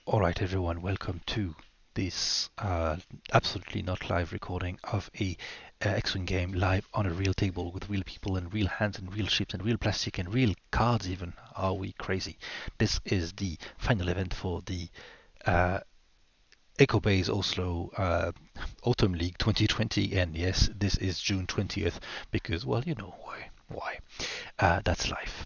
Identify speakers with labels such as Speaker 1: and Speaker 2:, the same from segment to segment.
Speaker 1: Alright everyone, welcome to this absolutely not live recording of a X-Wing game live on a real table with real people and real hands and real ships and real plastic and real cards even. Are we crazy? This is the final event for the uh, Echo Base Oslo Autumn League 2020, and yes, this is June 20th because, well, you know why. Why? That's life.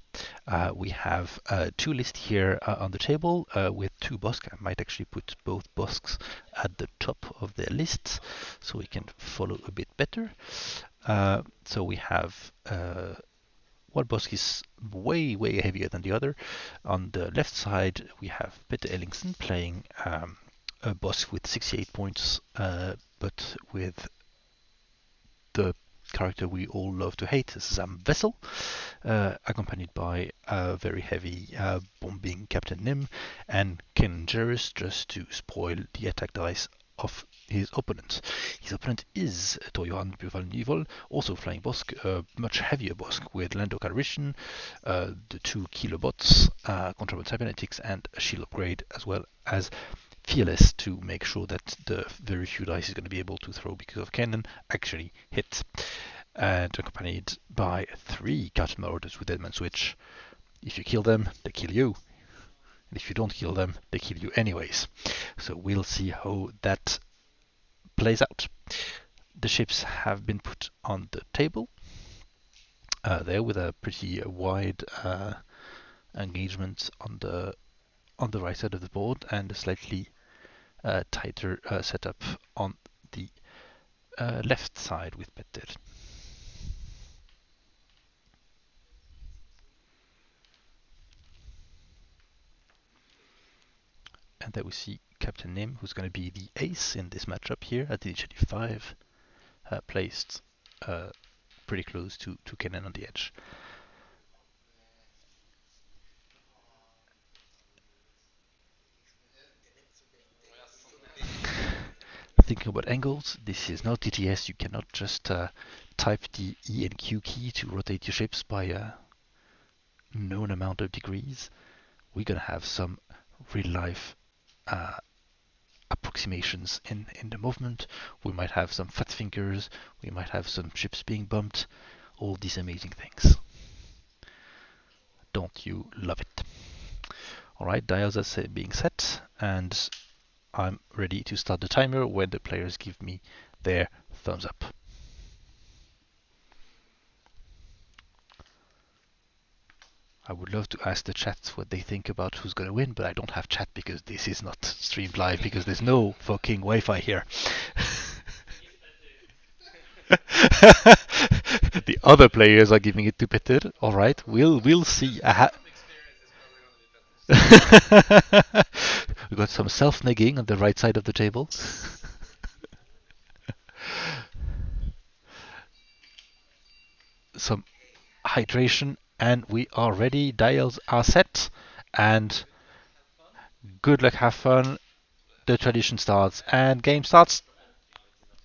Speaker 1: We have two lists here on the table with two bosks. I might actually put both bosks at the top of their lists so we can follow a bit better. So we have one bosk is way, way heavier than the other. On the left side, we have Peter Ellingsen playing a bosk with 68 points, but with the character we all love to hate, Sam Vessel, accompanied by a very heavy bombing Captain Nim and Ken Jarrus just to spoil the attack dice of his opponent. His opponent is Tor-Johan Burvald-Nyvoll, also flying Bosk, a much heavier Bosk with Lando Calrissian, the two kilobots, contraband cybernetics, and a shield upgrade, as well as Fearless to make sure that the very few dice he's going to be able to throw because of cannon actually hit. And accompanied by three Captain Marauders with Deadman Switch. If you kill them, they kill you. And if you don't kill them, they kill you anyways. So we'll see how that plays out. The ships have been put on the table there with a pretty wide engagement on the right side of the board and a slightly tighter setup on the left side with Petter. And there we see Captain Nim, who's going to be the ace in this matchup here at initiative 5, placed pretty close to Kennen on the edge. Thinking about angles, this is not TTS. You cannot just type the E and Q key to rotate your ships by a known amount of degrees. We're going to have some real life approximations in the movement. We might have some fat fingers, we might have some ships being bumped, all these amazing things. Don't you love it? Alright, dials are being set, and I'm ready to start the timer when the players give me their thumbs up. I would love to ask the chat what they think about who's going to win, but I don't have chat because this is not streamed live because there's no fucking Wi-Fi here. The other players are giving it to Peter. All right, we'll see. We got some self-negging on the right side of the table. Some hydration, and we are ready. Dials are set, and good luck, have fun. The tradition starts, and game starts.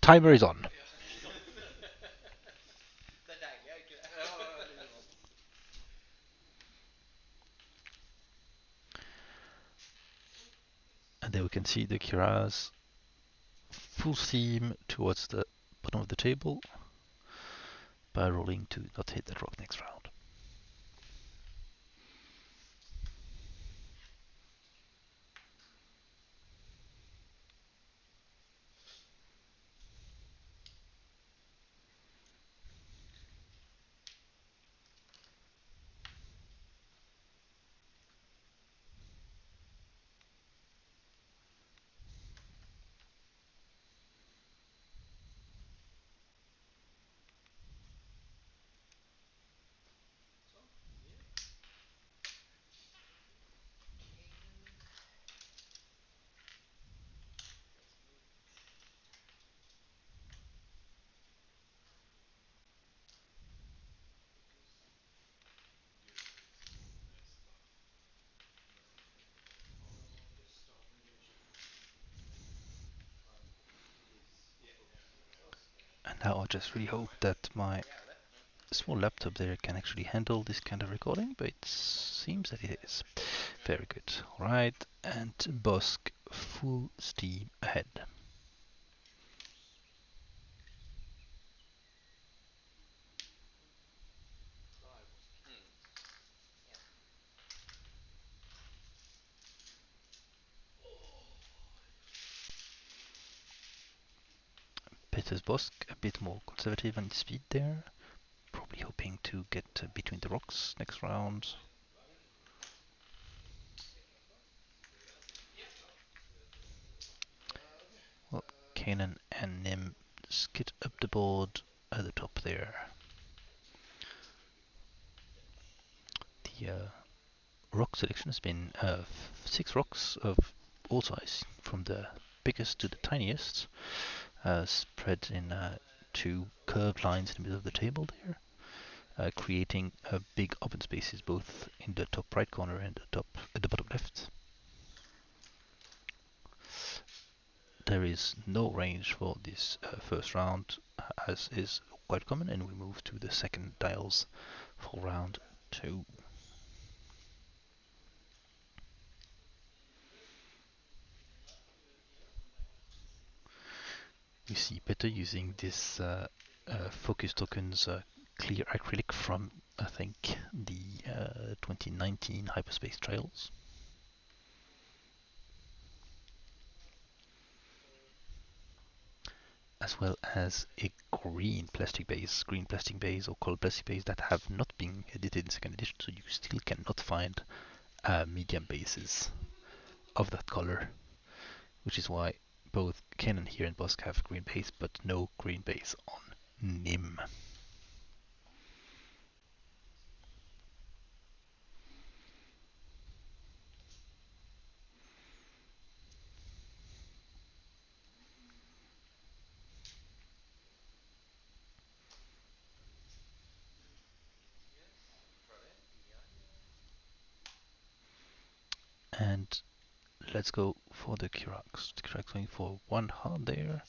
Speaker 1: Timer is on. And there we can see the Kira's full steam towards the bottom of the table by rolling to not hit that rock next round. And now I just really hope that my small laptop there can actually handle this kind of recording, but it seems that it is. Very good. Alright, and Bosk full steam ahead. Peter's Bosk a bit more conservative on speed there, probably hoping to get between the rocks next round. Well, Kanan and Nim skid up the board at the top there. The rock selection has been 6 rocks of all size, from the biggest to the tiniest, spread in 2 curved lines in the middle of the table there, creating big open spaces both in the top right corner and the bottom left. There is no range for this first round, as is quite common, and we move to the second dials for round 2. We see Peter using this focus tokens clear acrylic from, I think, the 2019 Hyperspace Trails. As well as a green plastic base or colored plastic base that have not been edited in second edition, so you still cannot find medium bases of that color, which is why both Ken here and Bosk have green base, but no green base on Nim. And let's go for the Kirax. The Kirax going for 1 hard there.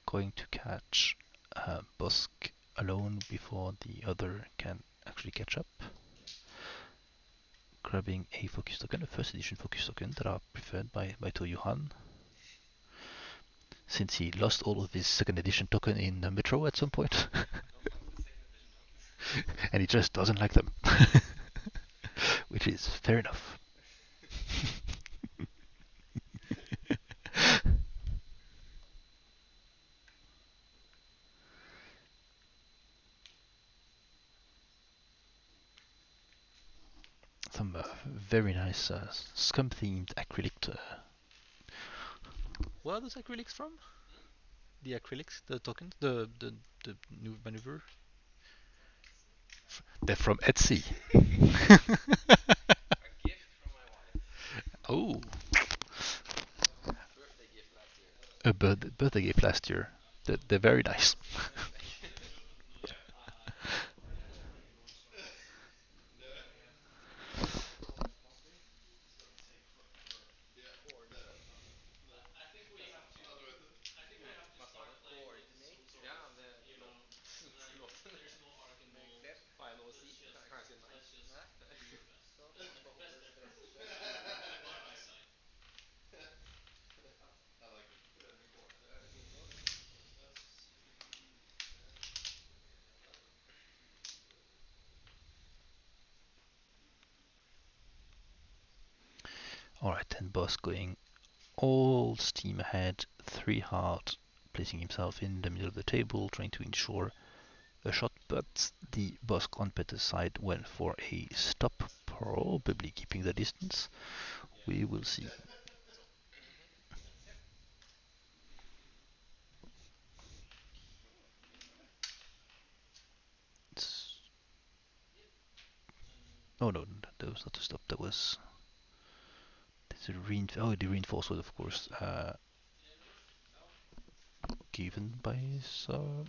Speaker 1: Going to catch Bosk alone before the other can actually catch up. Grabbing a focus token, a first edition focus token that are preferred by Tor-Johan, since he lost all of his second edition token in the Metro at some point. And he just doesn't like them. Which is fair enough. Some very nice scum-themed acrylic. Where are those acrylics from? The acrylics, the tokens, the new maneuver. They're from Etsy. Oh, a birthday gift last year. They're very nice. Alright, and Boss going all steam ahead, 3 hard, placing himself in the middle of the table, trying to ensure a shot, but the Boss on Peter's side went for a stop, probably keeping the distance. We will see. Oh no, that was not a stop, that was... The reinforce was of course given by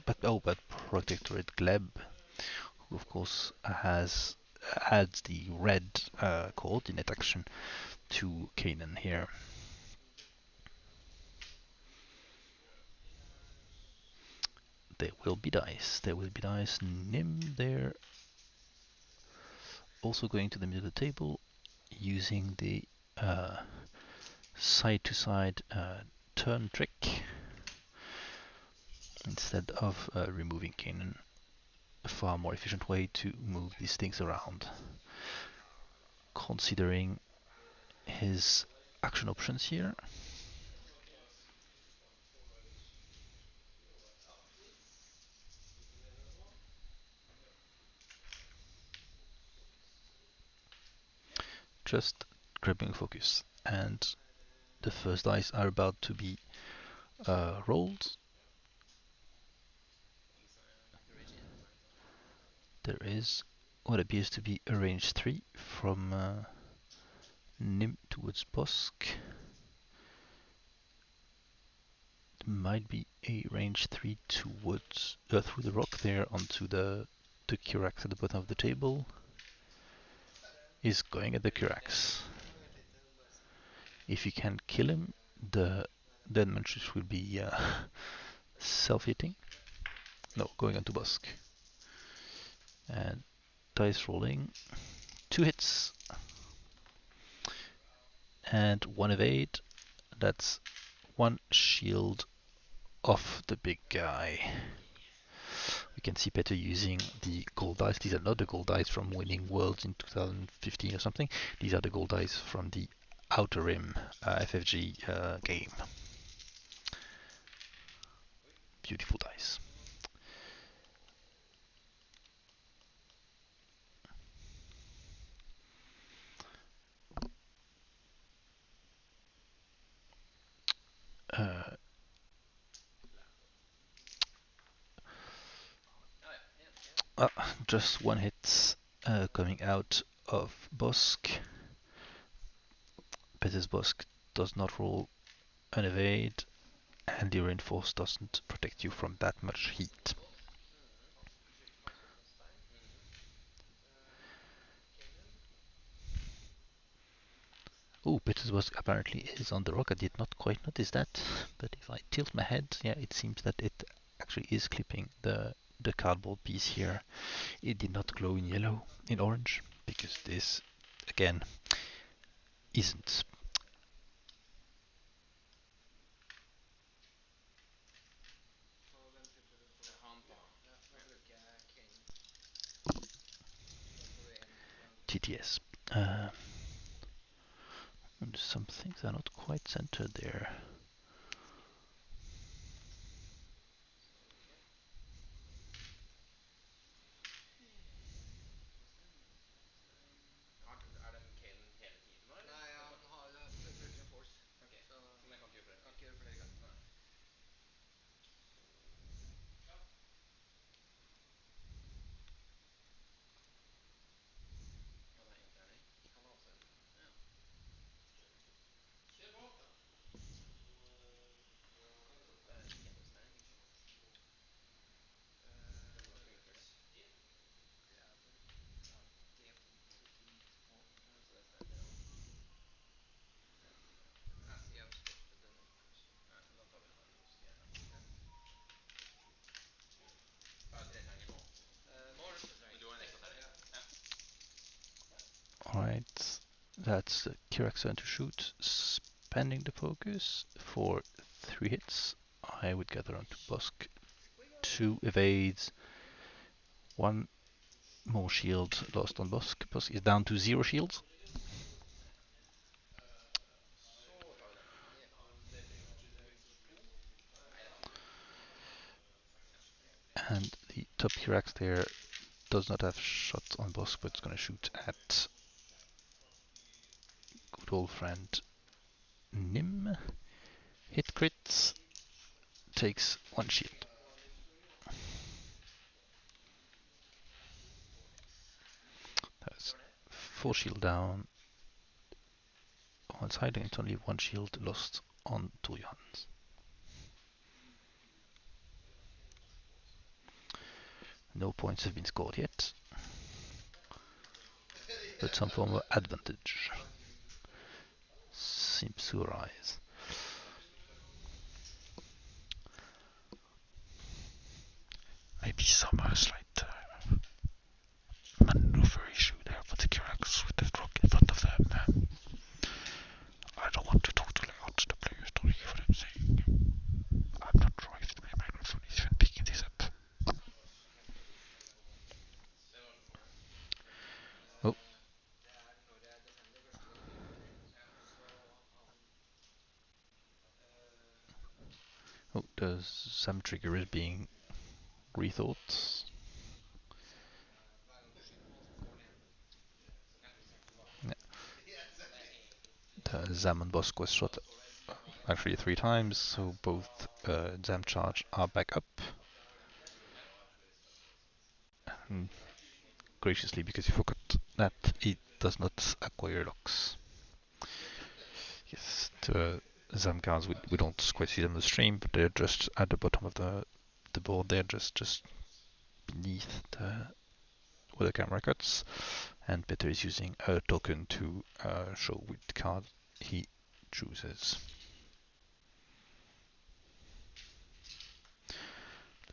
Speaker 1: but Protectorate Gleb, who of course adds the red coordinate action to Kanan here. there will be dice. There will be dice. Nim there. Also going to the middle of the table, using the side-to-side turn trick instead of removing cannon. A far more efficient way to move these things around. Considering his action options here. Just grabbing focus, and the first dice are about to be rolled. There is what appears to be a range 3 from Nim towards Bosk. There might be a range 3 towards through the rock there onto the Curax at the bottom of the table. Is going at the Curax. If you can kill him, the dead manches will be self-hitting. No, going onto Bosk. And dice rolling. 2 hits. And 1 evade. That's 1 shield off the big guy. We can see better using the gold dice. These are not the gold dice from winning Worlds in 2015 or something. These are the gold dice from the Outer Rim FFG game. Beautiful dice. Just 1 hit coming out of Bosk. Peter's Bosk does not roll an evade, and the reinforce doesn't protect you from that much heat. Oh, Peter's Bosk apparently is on the rock. I did not quite notice that, but if I tilt my head, yeah, it seems that it actually is clipping the cardboard piece here. It did not glow in yellow, in orange, because this, again, isn't. TTS. Some things are not quite centered there. Alright, that's the Kirax turn to shoot, spending the focus for 3 hits. I would gather onto Bosk. 2 evades, 1 more shield lost on Bosk. Bosk is down to 0 shields. And the top Kirax there does not have shots on Bosk, but it's going to shoot at good old friend Nim. Hit crits, takes 1 shield. That's 4 shield down. Whilst hiding, it's only 1 shield lost on Tor-Johan's. No points have been scored yet, but some form of advantage seems to arise. maybe some slight maneuver issue there for the Kirax with the rock in front of them. I don't want to talk too loud to the players to hear what I'm saying. I'm not sure if my microphone is even picking this up. Oh. Oh, the SAM trigger is being rethought. Yeah. The Zam and Bosk was shot actually 3 times, so both Zam charge are back up. And graciously, because you forgot that it does not acquire locks. Yes, the Zam cards, we don't quite see them on the stream, but they're just at the bottom of the board. They're just beneath where the camera cuts, and Peter is using a token to show which card he chooses.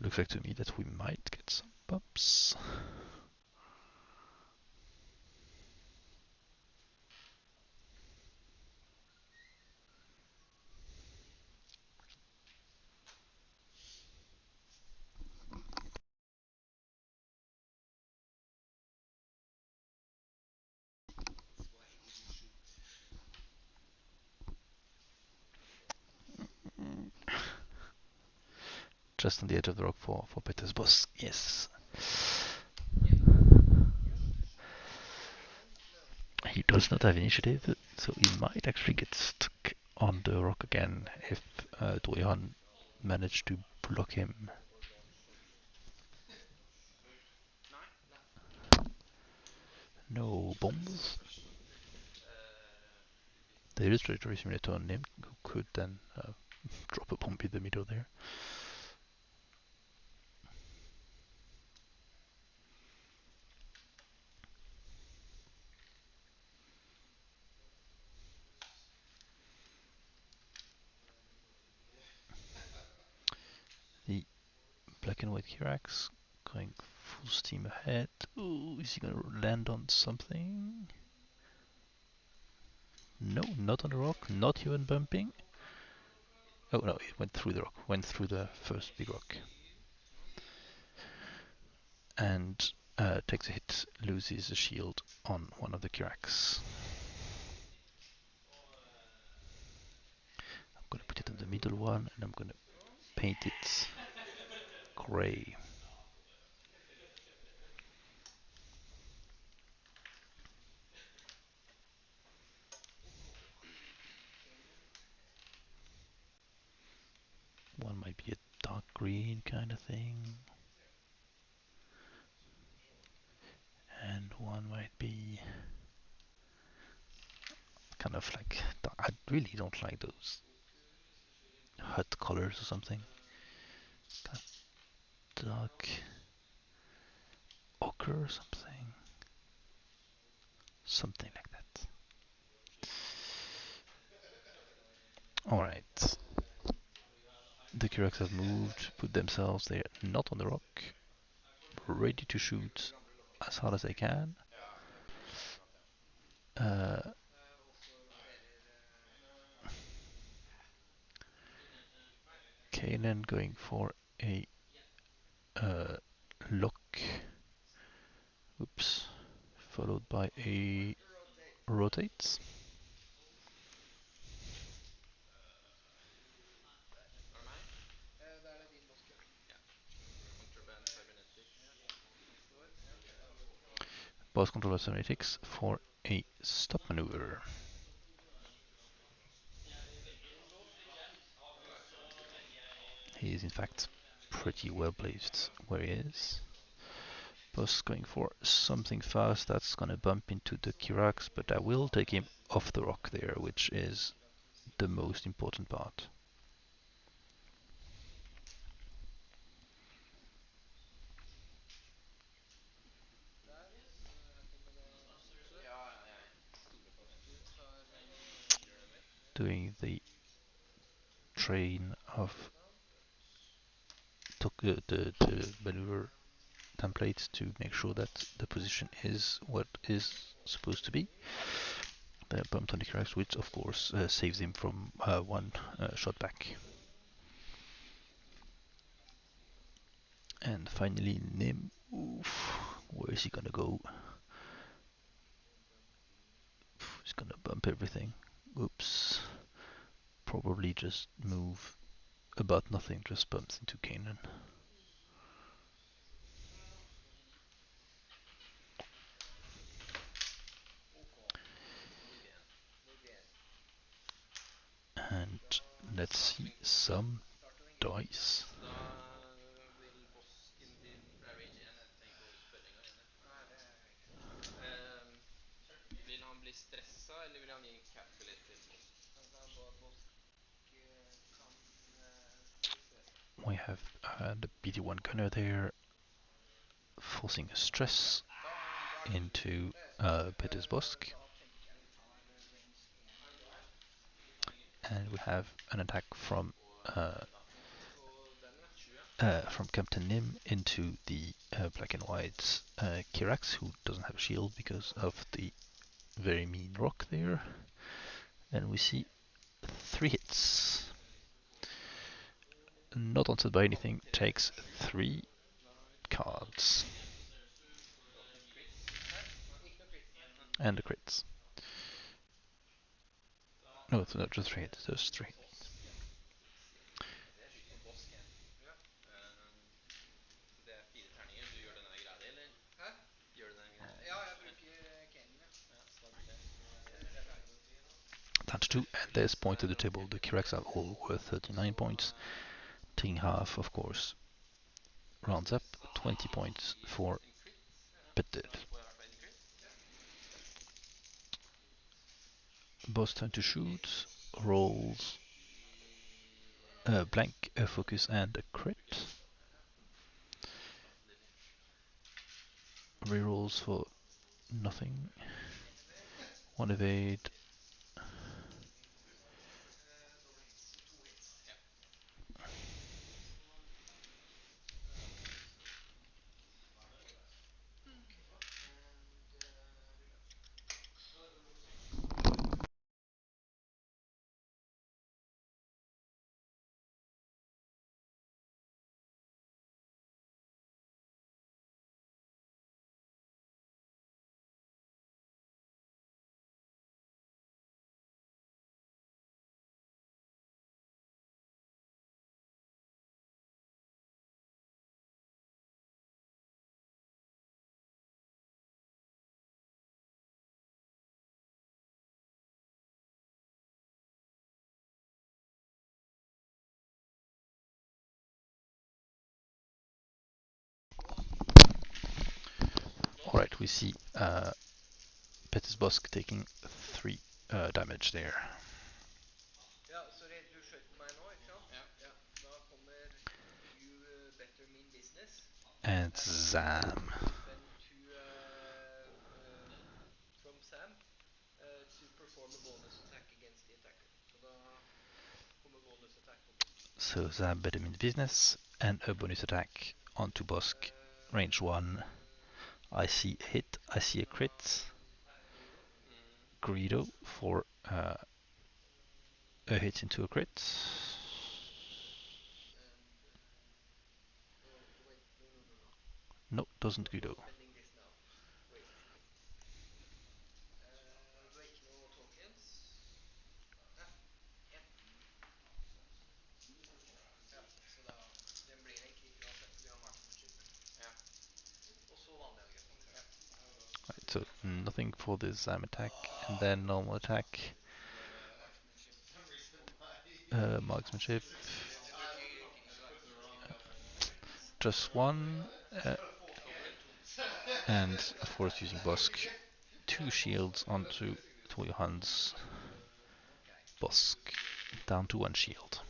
Speaker 1: Looks like to me that we might get some bumps. Just on the edge of the rock for Peter's boss, yes. He does not have initiative, so he might actually get stuck on the rock again if Tor-Johan managed to block him. No bombs. The illustrator simulator on him who could then drop a bomb in the middle there. The black and white Kirax going full steam ahead. Ooh, is he gonna land on something? No, not on the rock, not even bumping. Oh no, it went through the rock, went through the first big rock. And takes a hit, loses a shield on one of the Kirax. I'm gonna put it on the middle one and I'm gonna paint it grey. One might be a dark green kind of thing. And one might be kind of like, I really don't like those hut colors or something. Kind of dark ochre or something. Something like that. Alright. The Kirax have moved, put themselves there, not on the rock, ready to shoot as hard as they can. Kanan going for a lock. Oops. Followed by a rotate. Boss controller 76 for a stop maneuver. He is in fact pretty well placed where he is. Boss going for something fast that's gonna bump into the Kirax, but I will take him off the rock there, which is the most important part. Doing the train of the maneuver templates to make sure that the position is what is supposed to be. They bumped on the Kirax, which of course saves him from one shot back. And finally Nim. Oof, where is he gonna go? He's gonna bump everything. Oops. Probably just move about nothing, just bumps into Kanan. And let's see some dice. We have the BD1 gunner there, forcing a stress into Peter's Bosk. And we have an attack from Captain Nim into the black and white Kirax, who doesn't have a shield because of the very mean rock there. And we see 3 hits. Not answered by anything, takes 3 cards. And the crits. No, it's not just 3 hits, just 3. Down to 2, and there's point at the table. The Kirax are all worth 39 points. Taking half, of course, rounds up 20 points for Peter. Boss turn to shoot, rolls a blank, a focus, and a crit. Rerolls for nothing. 1 evade. Alright, we see Peter's Bosk taking 3 damage there. And Zam. So Zam better means business, and a bonus attack onto Bosk, range 1. I see a hit, I see a crit. Greedo for a hit into a crit. No, doesn't Greedo. Right, so nothing for the Zam attack, and then normal attack. Marksmanship. Just 1. And of course using Bosk. 2 shields onto Tor-Johan's Bosk. Down to 1 shield.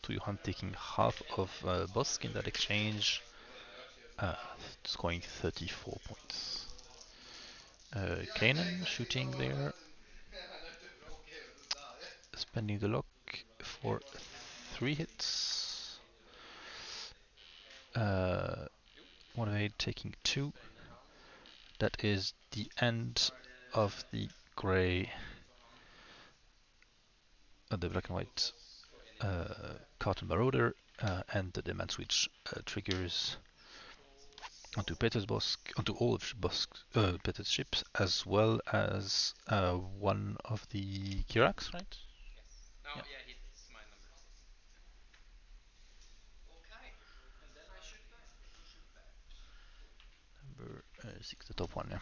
Speaker 1: Tor-Johan taking half of Bosk in that exchange, scoring 34 points. Kanan shooting there. spending the lock for 3 hits. One of 8 taking 2. That is the end of the grey, the black and white Carton Marauder, and the demand switch triggers onto Peter's Bosk, onto all of Peter's ships, as well as one of the Kirax, right?
Speaker 2: No, yeah, it's my number 6.
Speaker 1: Number 6, the top one, yeah.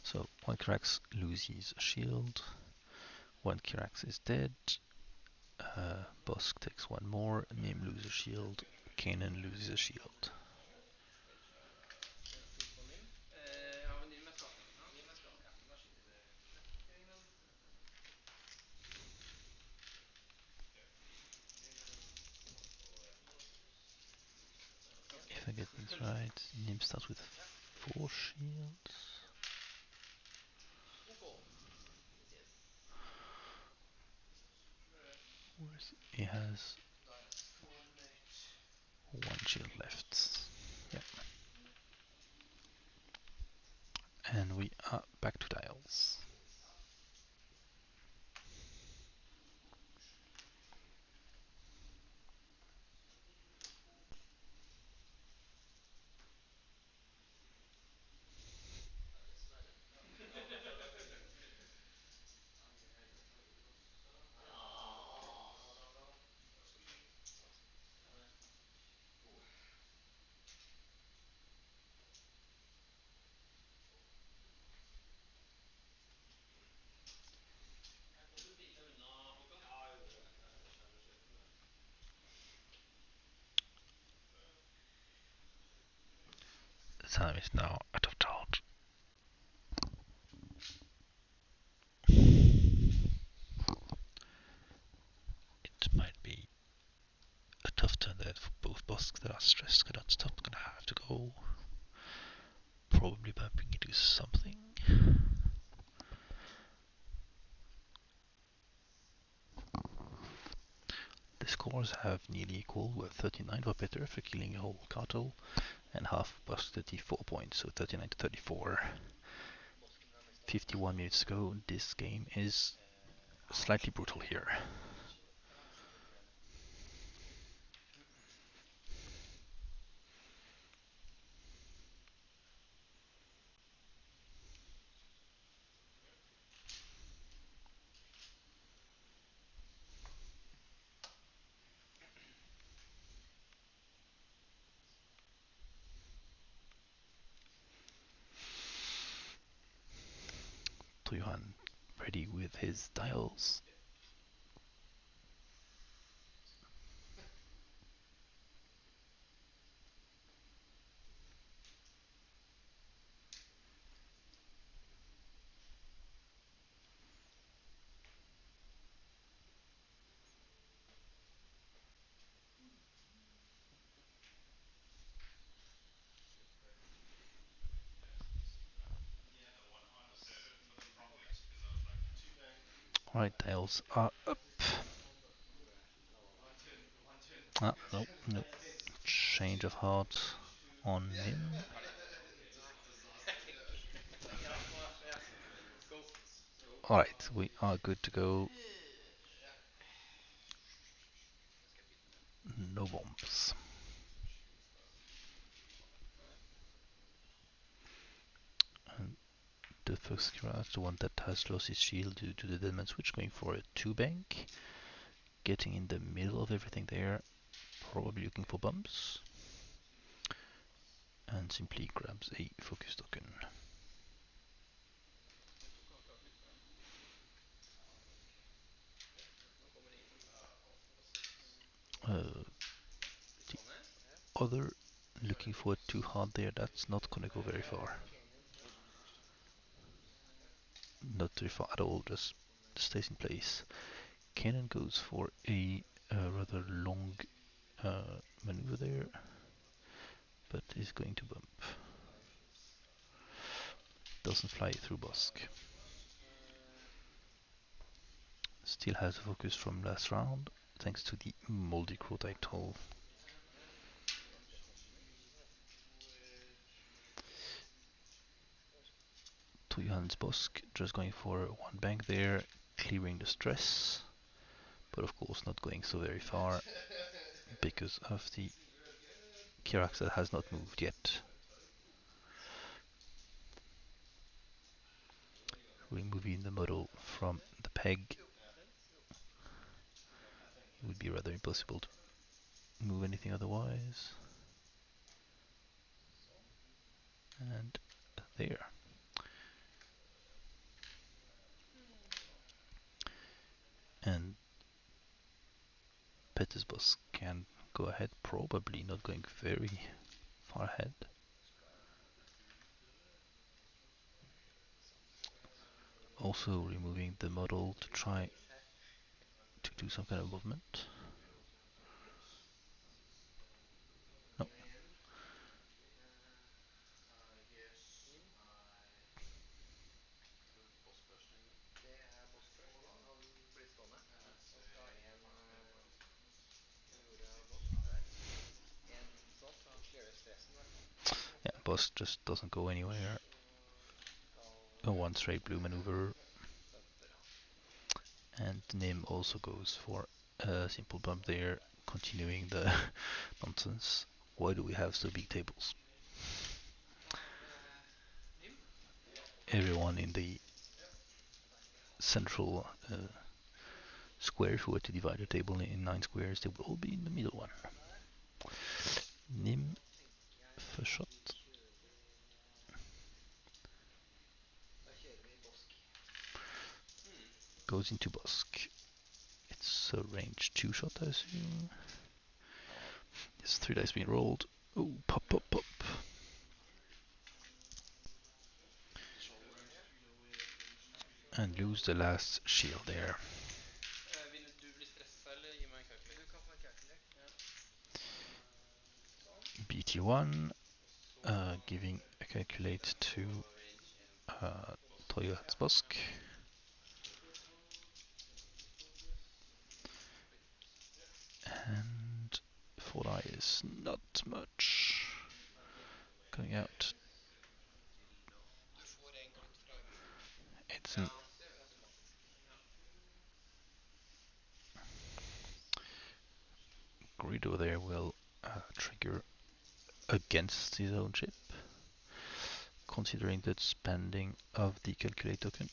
Speaker 1: So one Kirax loses a shield, one Kirax is dead, Bosk takes one more, Mim loses a shield, Kanan loses a shield. If I get this right, Nim starts with 4 shields. He has 1 shield left. Yep. And we are back to tiles. The time is now out of charge. It might be a tough turn there for both Bosks that are stressed, cannot stop, gonna have to go. Probably bumping into something. The scores have nearly equal, with 39 for Peter for killing a whole cartel, and half Bosk 34 points, so 39 to 34. 51 minutes ago, this game is slightly brutal here. Tor-Johan ready with his dials. Alright, dials are up. Ah, no. Change of heart on him. Alright, we are good to go. No bombs. And the first crash, the one that has lost his shield due to the deadman switch, going for a 2-bank. Getting in the middle of everything there. Probably looking for bumps. And simply grabs a focus token. The other looking for a 2 hard there, that's not gonna go very far. Not very far at all, just stays in place. Kanan goes for a rather long maneuver there, but is going to bump. Doesn't fly through Bosk. Still has a focus from last round, thanks to the Moldy-Crow title. Tor-Johan's Bosk just going for one bank there, clearing the stress, but of course not going so very far because of the Kirax that has not moved yet. Removing the model from the peg, it would be rather impossible to move anything otherwise. And there. And Petersbos can go ahead, probably not going very far ahead. Also removing the model to try to do some kind of movement. No. Yeah, boss just doesn't go anywhere. A one straight blue maneuver. And Nim also goes for a simple bump there, continuing the nonsense. Why do we have so big tables? Everyone in the central square, if we were to divide the table in 9 squares, they would all be in the middle one. Nim, first shot. Goes into Bosk. It's a range 2 shot, I assume. There's 3 dice being rolled. Oh, pop, pop, pop. And lose the last shield there. BT1, giving a calculate to Tor-Johan's Bosk. And 4 die is not much. Going out. It's an Greedo there will trigger against his own chip, considering the spending of the calculate token.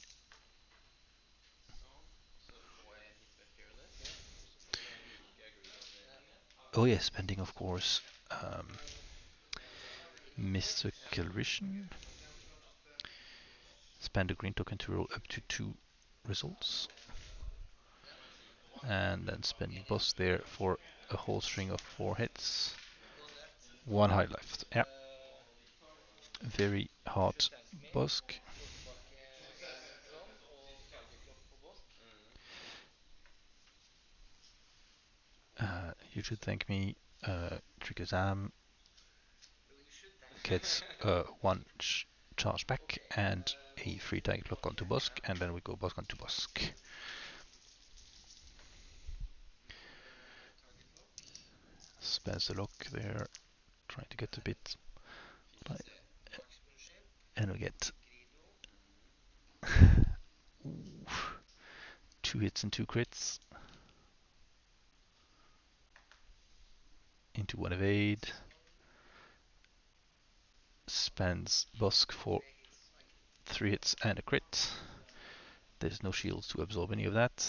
Speaker 1: Oh yes, spending of course. Mr. Kilrishan. Spend a green token to roll up to 2 results. And then spending boss there for a whole string of 4 hits. 1 high left. Yeah. Very hard Bosk. You should thank me. Triggerzam gets 1 charge back and a free tag lock onto Bosk, and then we go Bosk onto Bosk. Spends the lock there, trying to get a bit. And we get 2 hits and 2 crits. Into 1 evade. Spends Bosk for 3 hits and a crit. There's no shields to absorb any of that.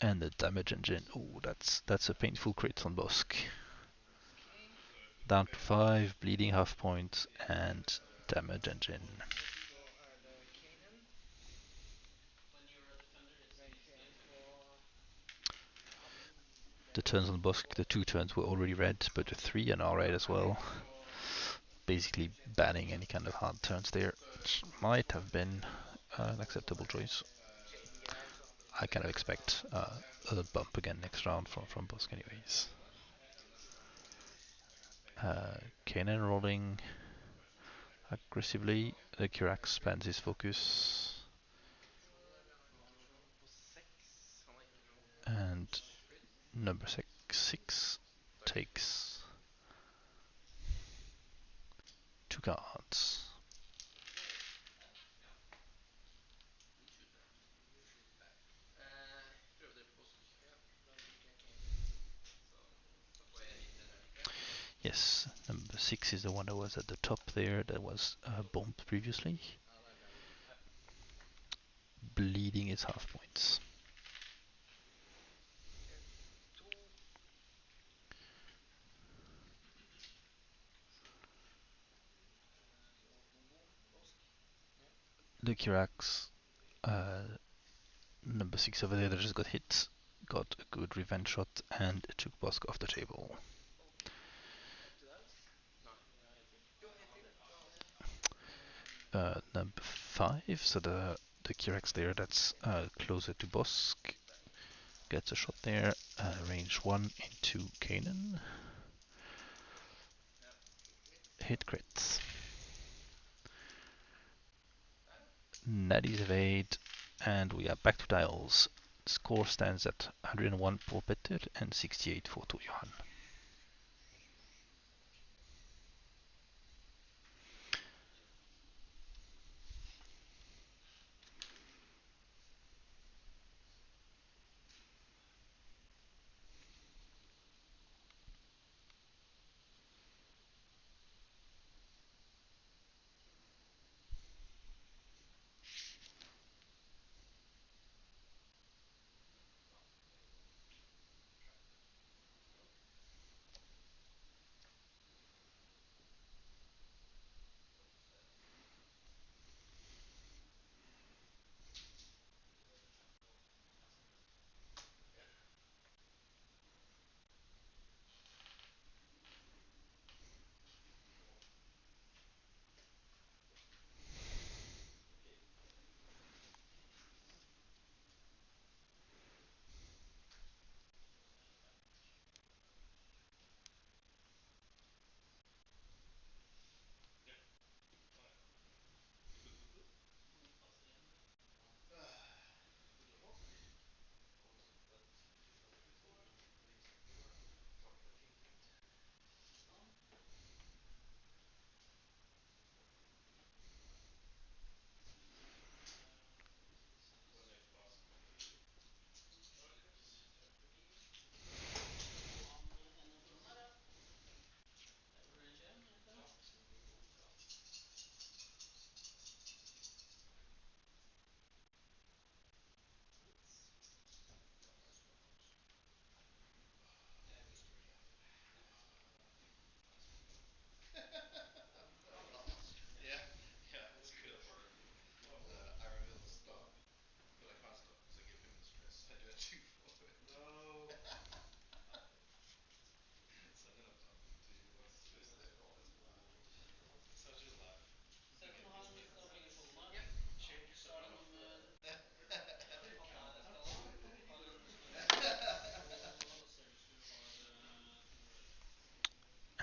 Speaker 1: And the damage engine. Oh, that's a painful crit on Bosk. Down to 5, bleeding half point, and damage engine. The turns on Bosk, the 2 turns were already red, but the 3 are now red as well. Basically banning any kind of hard turns there, which might have been an acceptable choice. I kind of expect a bump again next round from Bosk anyways. Kanan rolling aggressively. The Kirax spends his focus. number six takes 2 cards. Yes, number 6 is the one that was at the top there that was bombed previously. Bleeding is half points. The Kirax, number 6 over there that just got hit, got a good revenge shot and took Bosk off the table. Number 5, so the Kirax there that's closer to Bosk gets a shot there, range 1 into Kanan. Hit crits. Natty's evade, and we are back to dials. Score stands at 101 for Petter and 68 for Tor-Johan.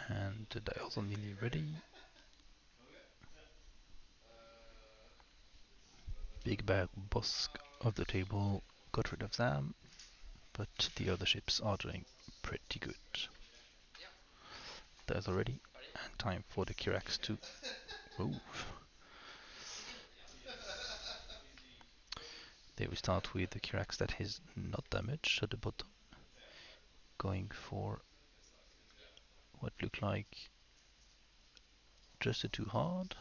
Speaker 1: And the dials are nearly ready. Big bag Bosk of the table got rid of them, but the other ships are doing pretty good. Dials are ready, and time for the Kirax to move. There we start with the Kirax that is not damaged at the bottom, going for what looked like just a too hard.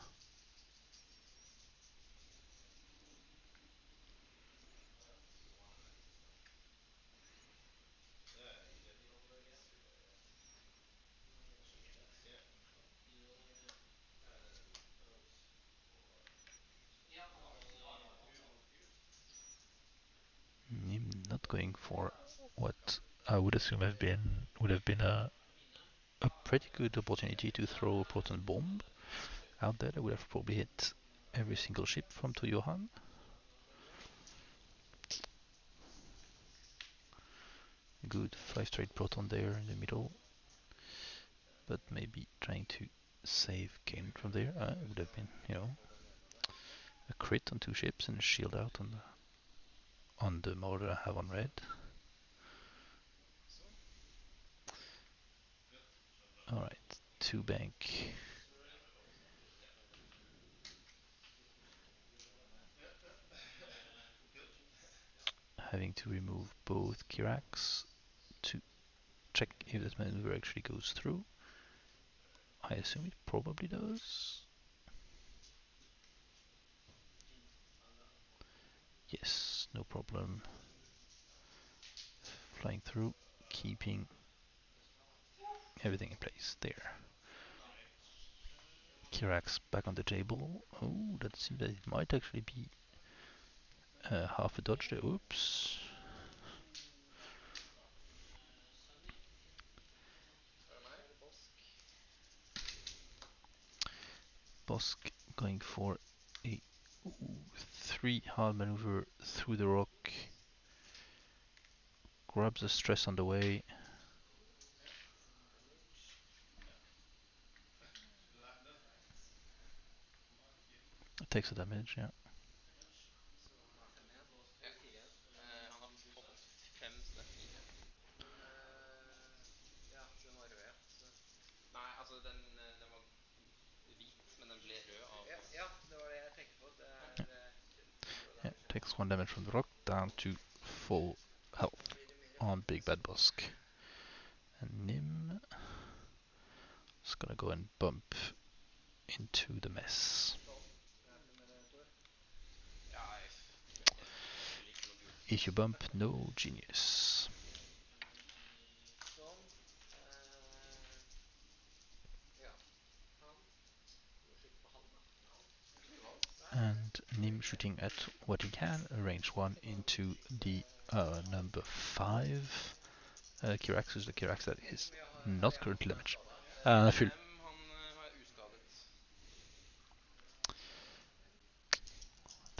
Speaker 1: Not going for what I would assume would have been a pretty good opportunity to throw a proton bomb out there that would have probably hit every single ship from Tor-Johan. Good 5 straight proton there in the middle, but maybe trying to save Kane from there. It would have been, a crit on 2 ships and a shield out on the Marauder I have on red. Alright, 2 bank. Having to remove both Kiraks to check if that maneuver actually goes through. I assume it probably does. Yes, no problem. Flying through, keeping everything in place. There. Kiraks back on the table. Oh, that seems that it might actually be half a dodge there. Oops. Bosk going for a 3 hard maneuver through the rock. Grabs the stress on the way. Takes the damage, yeah.
Speaker 2: Han har fått 5, så det er 4. Ja, den var rød, ja. Nei, altså den var hvit, men den ble rød av... Ja, det var det jeg tenkte på. Det
Speaker 1: Yeah, takes 1 damage from the rock, down to full health on Big Bad Bosk. And Nim is gonna go and bump into the mess. If you bump, no genius. And Nim shooting at what he can, range 1 into the number 5. Kirax is the Kirax that is not currently damaged. Full.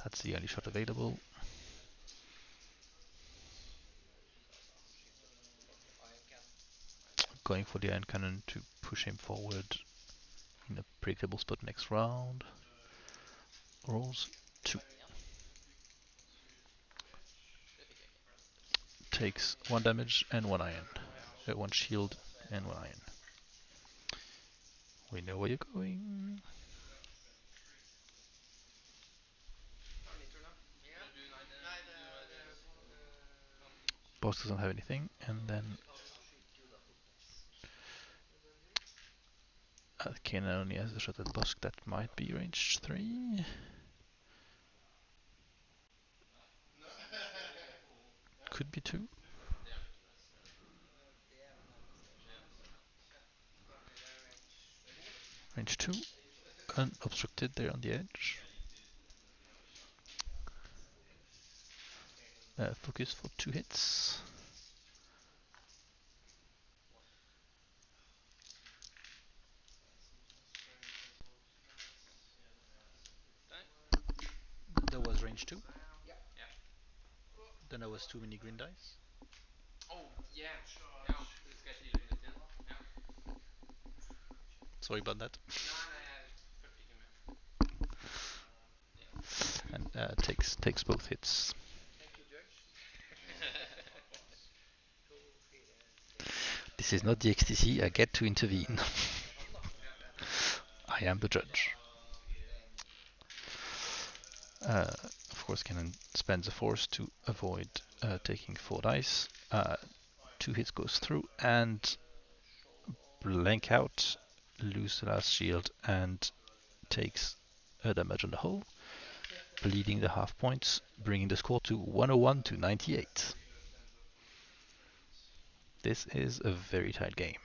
Speaker 1: That's the only shot available. Going for the iron cannon to push him forward in a predictable spot next round. Rolls 2. Takes 1 damage and 1 iron. 1 shield and 1 iron. We know where you're going. Boss doesn't have anything, and then Kanan only has a shot at Bosk that might be range 3. Could be 2. Range 2. Unobstructed there on the edge. Focus for 2 hits. That was range 2.
Speaker 2: Yeah.
Speaker 1: Then there was too many green dice.
Speaker 2: Oh, yeah. Ja, det skal jeg trille den litt igjen. Ja.
Speaker 1: Sorry about that.
Speaker 2: Nei, jeg fulgte ikke med.
Speaker 1: And takes both hits.
Speaker 2: Thank you, Judge.
Speaker 1: This is not the XTC, I get to intervene. I am the judge. Of course, Cannon spends a force to avoid taking 4 dice. 2 hits goes through and blank out, lose the last shield and takes damage on the hull, bleeding the half points, bringing the score to 101 to 98. This is a very tight game.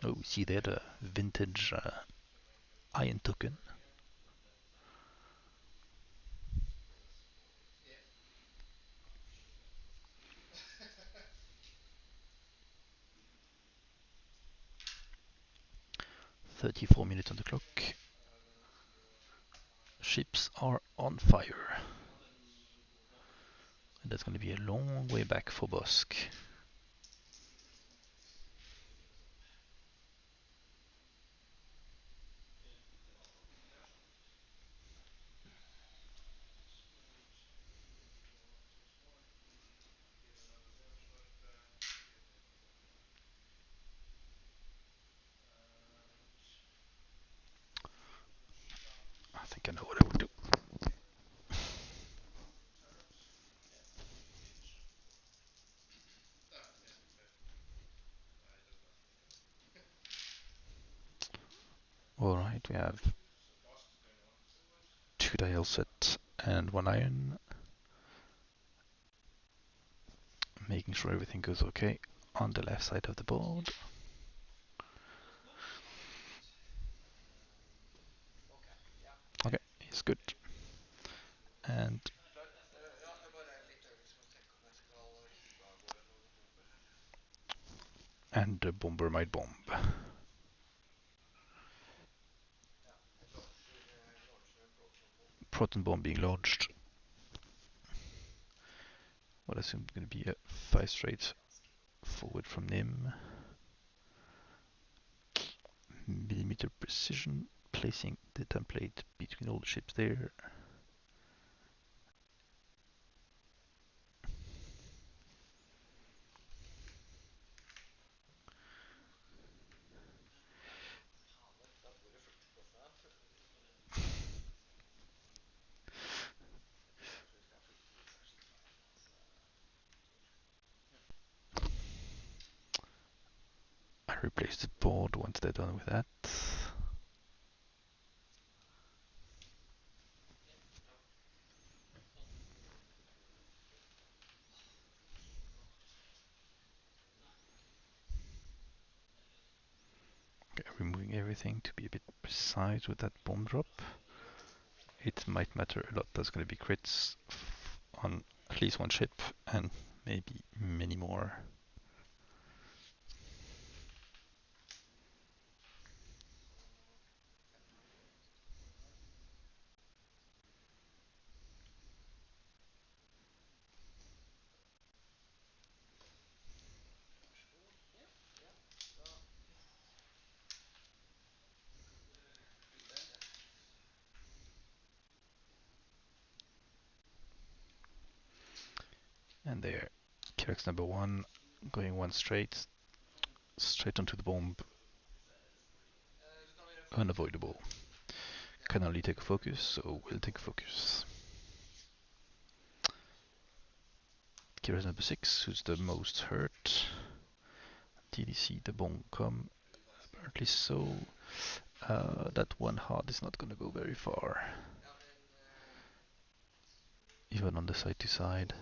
Speaker 1: Oh, we see there the vintage iron token. .34 on the clock. Ships are on fire. And that's going to be a long way back for Bosk. Alright, we have 2 dial set and 1 iron. Making sure everything goes okay on the left side of the board. Okay, it's good. And the bomber might bomb. Proton bomb being launched. What I assume is going to be a 5 straight forward from Nim. Millimeter precision, placing the template between all the ships there. I replace the board once they're done with that. Okay, removing everything to be a bit precise with that bomb drop. It might matter a lot. There's going to be crits on at least 1 ship and maybe many more. And there, Kirax number 1 going 1 straight onto the bomb. Unavoidable. Can only take a focus, so we'll take a focus. Kirax number 6, who's the most hurt. TDC, the bomb come. Apparently so. That 1 hard is not going to go very far. Even on the side to side.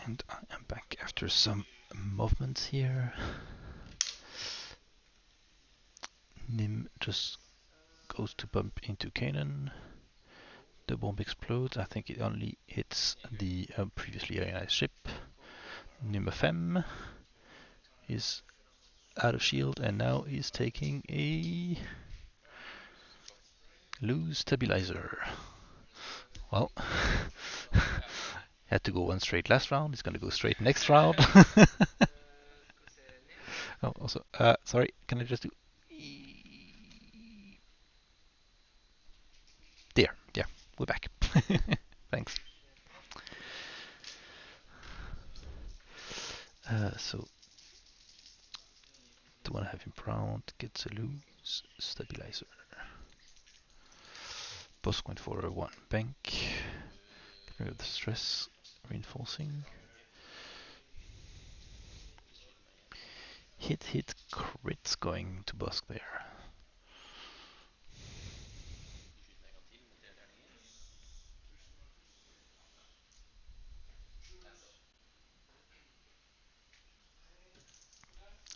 Speaker 1: And I am back after some movements here. Nim just goes to bump into Kanan. The bomb explodes. I think it only hits the previously ionized ship. Nim FM. is out of shield and now is taking a loose stabilizer. Well, had to go one straight last round. He's gonna go straight next round. Oh, also, sorry, can I just do... There, yeah, we're back. Thanks. So, the one I have in brown gets a loose stabilizer. Boss going for a one bank. Get rid of the stress, reinforcing. Hit, crits going to Busk there.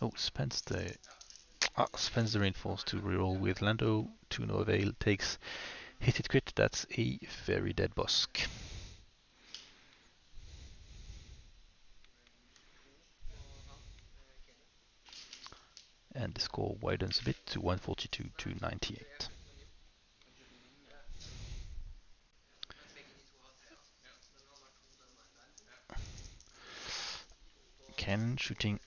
Speaker 1: Oh, spends the reinforce to reroll with Lando, to no avail, takes hit crit, that's a very dead Busk. And the score widens a bit to 142 to 98. Cannon shooting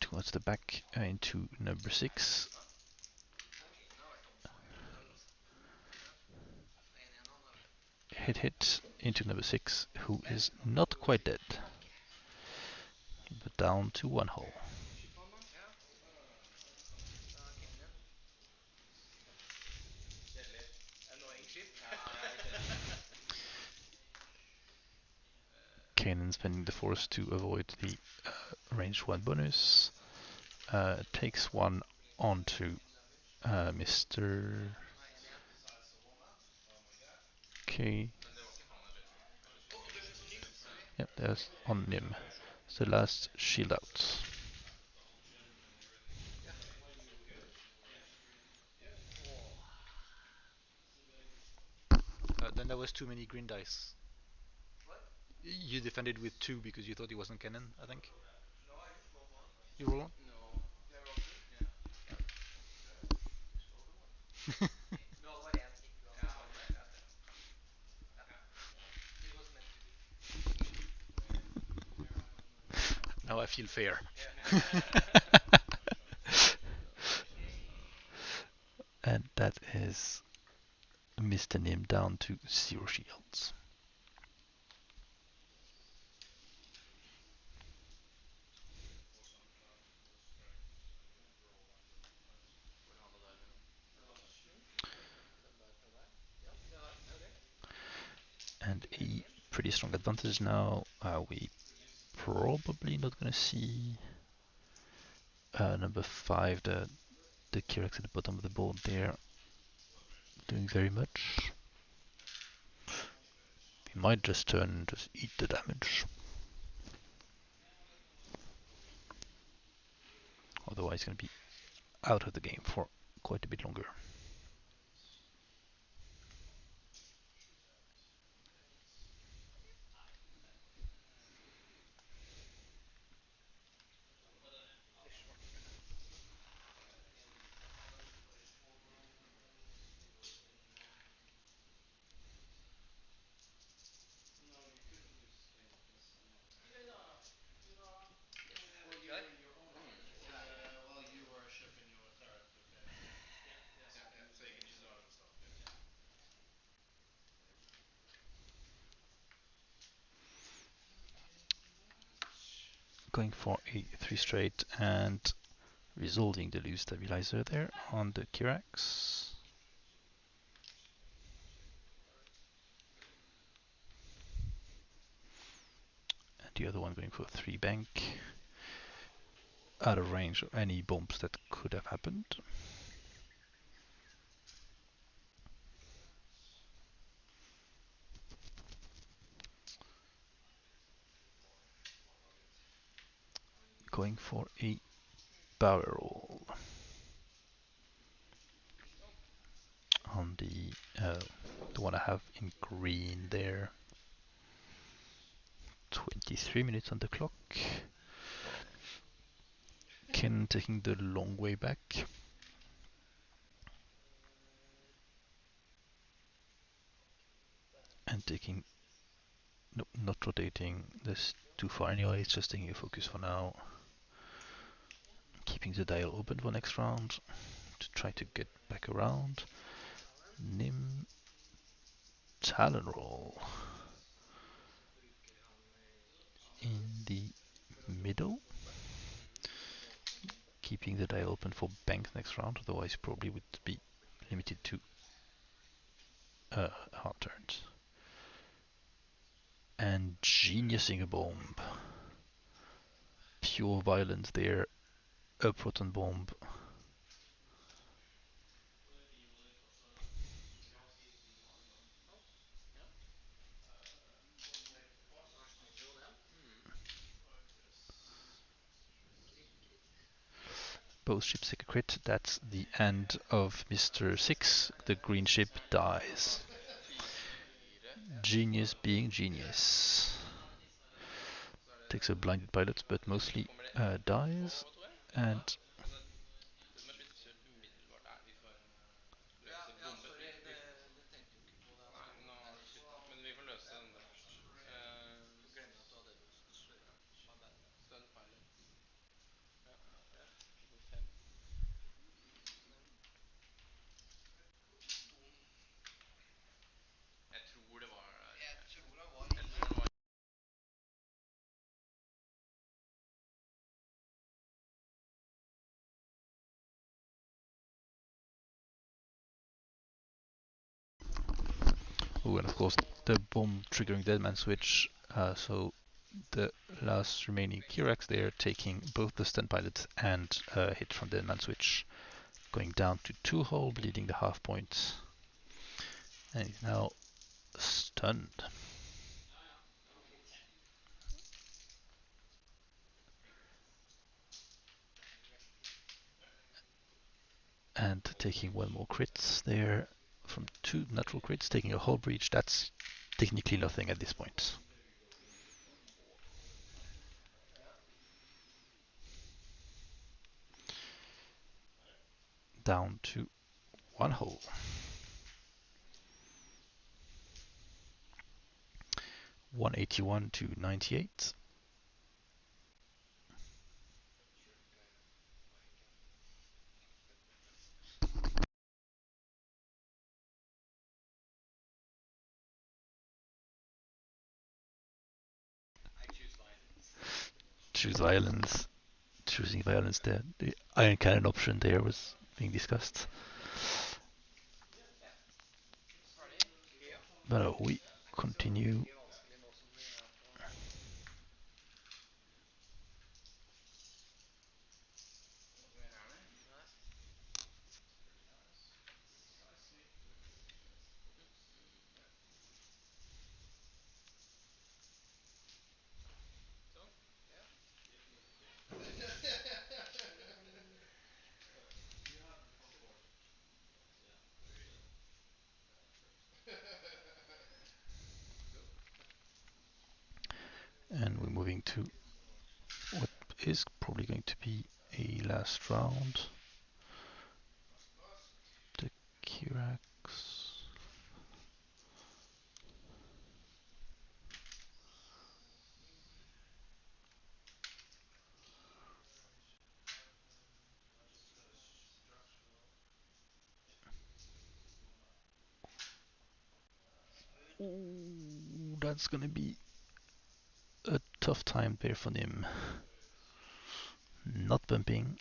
Speaker 1: towards the back into number 6. Hit into number 6, who is not quite dead, but down to 1 hull. Kanan spending the force to avoid the range 1 bonus. Takes one onto Mr. K. Yep, there's on Nim. So last shield out. Then there was too many green dice. What? You defended with 2 because you thought he wasn't cannon, I think. No, I just rolled 1. You rolled 1? No. Did I roll 2? Yeah. Du hadde bare én kick. Ja, it was meant to be. Now I feel fair. And that is Mr. Nim down to 0 shields. And a pretty strong advantage now. We probably not gonna see number 5, the Kirax at the bottom of the board there, doing very much. We might just turn and just eat the damage. Otherwise, it's gonna be out of the game for quite a bit longer. Going for a 3 straight and resolving the loose stabilizer there on the Kirax. And the other one going for 3 bank, out of range of any bombs that could have happened. Going for a power roll on the one I have in green there. 23 minutes on the clock. Ken taking the long way back. And taking... Nope, not rotating. That's too far anyway. It's just taking a focus for now. Keeping the dial open for next round to try to get back around. Nim Talon Roll in the middle. Keeping the dial open for bank next round, otherwise probably would be limited to hard turns. And geniusing a bomb. Pure violence there. A proton bomb. Both ships take a crit. That's the end of Mr. 6. The green ship dies. Genius being genius. Takes a blinded pilot, but mostly dies. And oh, and of course the bomb triggering Deadman switch. So the last remaining Kirax there taking both the stun pilot and a hit from Deadman switch, going down to 2 hull, bleeding the half point, and he's now stunned. And taking 1 more crit there from 2 natural crits, taking a hull breach. That's technically nothing at this point. Down to 1 hull. 181 to 98. Choose violence. Choosing violence there. The iron cannon option there was being discussed. But we continue. And we're moving to what is probably going to be a last round. The Kirax. Ooh, that's gonna be a tough time there for him. Not bumping.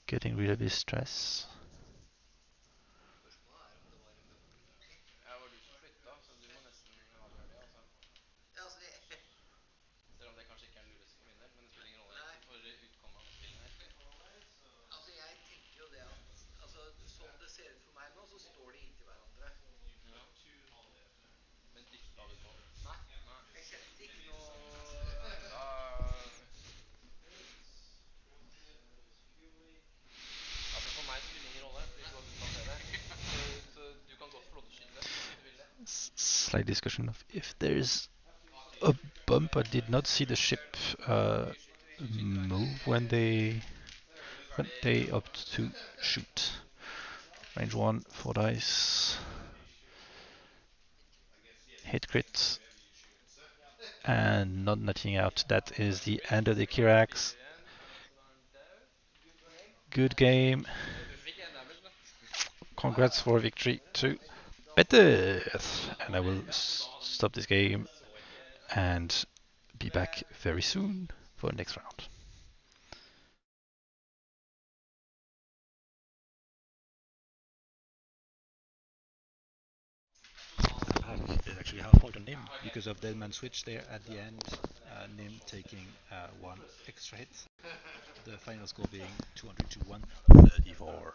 Speaker 1: Getting rid of his stress. Slight discussion of if there's a bump. I did not see the ship move when they opt to shoot. Range 1, 4 dice. Hit crit. And not netting out. That is the end of the Kirax. Good game. Congrats for victory to Peter. And I will stop this game and be back very soon for the next round. There's actually half point on Nim because of the man switch there at the end. Nim taking one extra hit. The final score being 200 to 134.